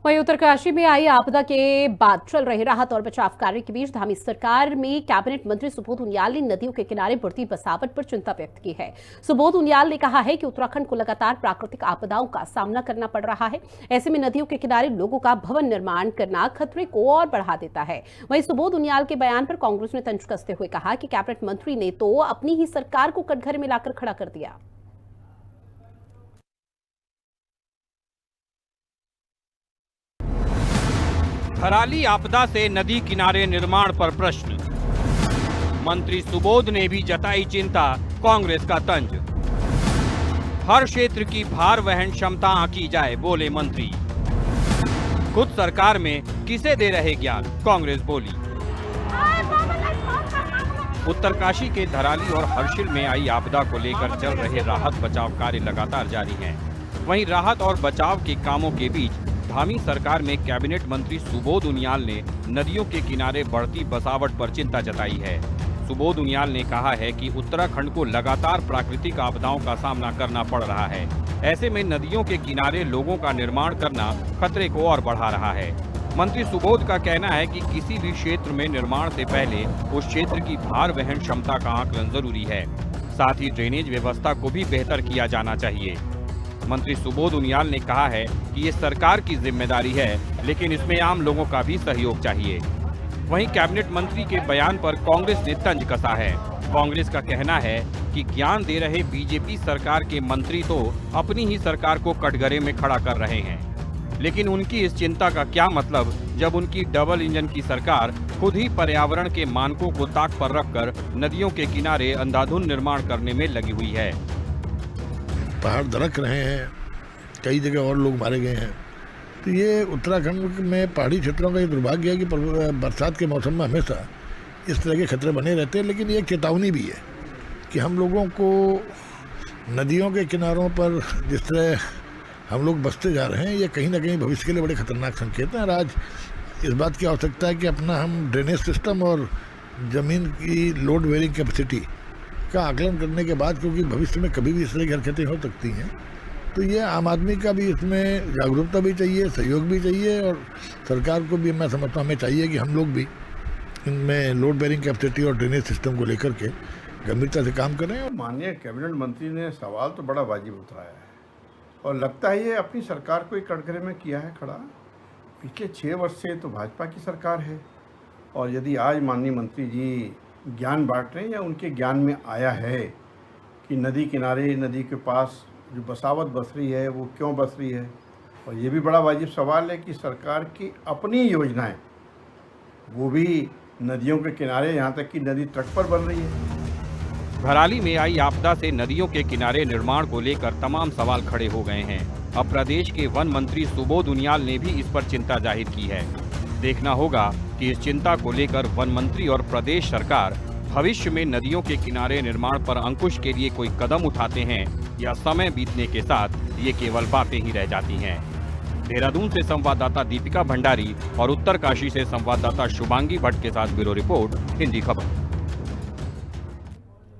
वहीं उत्तरकाशी में आई आपदा के बाद चल रहे राहत और बचाव कार्य के बीच धामी सरकार में कैबिनेट मंत्री सुबोध उनियाल ने नदियों के किनारे बढ़ती बसावट पर चिंता व्यक्त की है। सुबोध उनियाल ने कहा है कि उत्तराखंड को लगातार प्राकृतिक आपदाओं का सामना करना पड़ रहा है। ऐसे में नदियों के किनारे लोगों का भवन निर्माण करना खतरे को और बढ़ा देता है। वहीं सुबोध उनियाल के बयान पर कांग्रेस ने तंज कसते हुए कहा कि कैबिनेट मंत्री ने तो अपनी ही सरकार को कटघरे में लाकर खड़ा कर दिया। थराली आपदा से नदी किनारे निर्माण पर प्रश्न। मंत्री सुबोध ने भी जताई चिंता, कांग्रेस का तंज। हर क्षेत्र की भार वहन क्षमता आंकी जाए, बोले मंत्री। खुद सरकार में किसे दे रहे ज्ञान, कांग्रेस बोली। उत्तरकाशी के धराली और हर्षिल में आई आपदा को लेकर चल रहे राहत बचाव कार्य लगातार जारी हैं। वहीं राहत और बचाव के कामों के बीच धामी सरकार में कैबिनेट मंत्री सुबोध उनियाल ने नदियों के किनारे बढ़ती बसावट पर चिंता जताई है। सुबोध उनियाल ने कहा है कि उत्तराखंड को लगातार प्राकृतिक आपदाओं का सामना करना पड़ रहा है। ऐसे में नदियों के किनारे लोगों का निर्माण करना खतरे को और बढ़ा रहा है। मंत्री सुबोध का कहना है कि किसी भी क्षेत्र में निर्माण से पहले उस क्षेत्र की भार वहन क्षमता का आकलन जरूरी है। साथ ही ड्रेनेज व्यवस्था को भी बेहतर किया जाना चाहिए। मंत्री सुबोध उनियाल ने कहा है कि ये सरकार की जिम्मेदारी है, लेकिन इसमें आम लोगों का भी सहयोग चाहिए। वहीं कैबिनेट मंत्री के बयान पर कांग्रेस ने तंज कसा है। कांग्रेस का कहना है कि ज्ञान दे रहे बीजेपी सरकार के मंत्री तो अपनी ही सरकार को कटघरे में खड़ा कर रहे हैं, लेकिन उनकी इस चिंता का क्या मतलब जब उनकी डबल इंजन की सरकार खुद ही पर्यावरण के मानकों को ताक पर रखकर नदियों के किनारे अंधाधुंध निर्माण करने में लगी हुई है। पहाड़ दरक रहे हैं, कई जगह और लोग मारे गए हैं। तो ये उत्तराखंड में पहाड़ी क्षेत्रों का ये दुर्भाग्य है कि बरसात के मौसम में हमेशा इस तरह के खतरे बने रहते हैं। लेकिन ये चेतावनी भी है कि हम लोगों को नदियों के किनारों पर जिस तरह हम लोग बसते जा रहे हैं, ये कहीं ना कहीं भविष्य के लिए बड़े खतरनाक संकेत हैं। और आज इस बात की आवश्यकता है कि अपना हम ड्रेनेज सिस्टम और ज़मीन की लोड बेयरिंग कैपेसिटी का आकलन करने के बाद, क्योंकि भविष्य में कभी भी इस तरह की हरकतें हो सकती हैं, तो ये आम आदमी का भी इसमें जागरूकता भी चाहिए, सहयोग भी चाहिए। और सरकार को भी मैं समझता हूँ हमें चाहिए कि हम लोग भी इनमें लोड बेयरिंग कैपेसिटी और ड्रेनेज सिस्टम को लेकर के गंभीरता से काम करें। और माननीय कैबिनेट मंत्री ने सवाल तो बड़ा वाजिब उठाया है और लगता है ये अपनी सरकार को एक कटघरे में किया है खड़ा। पिछले 6 वर्ष से तो भाजपा की सरकार है और यदि आज माननीय मंत्री जी ज्ञान बांट रहे हैं या उनके ज्ञान में आया है कि नदी किनारे, नदी के पास जो बसावट बस रही है वो क्यों बस रही है, और ये भी बड़ा वाजिब सवाल है कि सरकार की अपनी योजनाएं वो भी नदियों के किनारे, यहाँ तक कि नदी तट पर बन रही है। धराली में आई आपदा से नदियों के किनारे निर्माण को लेकर तमाम सवाल खड़े हो गए हैं। अब प्रदेश के वन मंत्री सुबोध उनियाल ने भी इस पर चिंता जाहिर की है। देखना होगा कि इस चिंता को लेकर वन मंत्री और प्रदेश सरकार भविष्य में नदियों के किनारे निर्माण पर अंकुश के लिए कोई कदम उठाते हैं या समय बीतने के साथ ये केवल बातें ही रह जाती हैं। देहरादून से संवाददाता दीपिका भंडारी और उत्तरकाशी से संवाददाता शुभांगी भट्ट के साथ ब्यूरो रिपोर्ट, हिंदी खबर।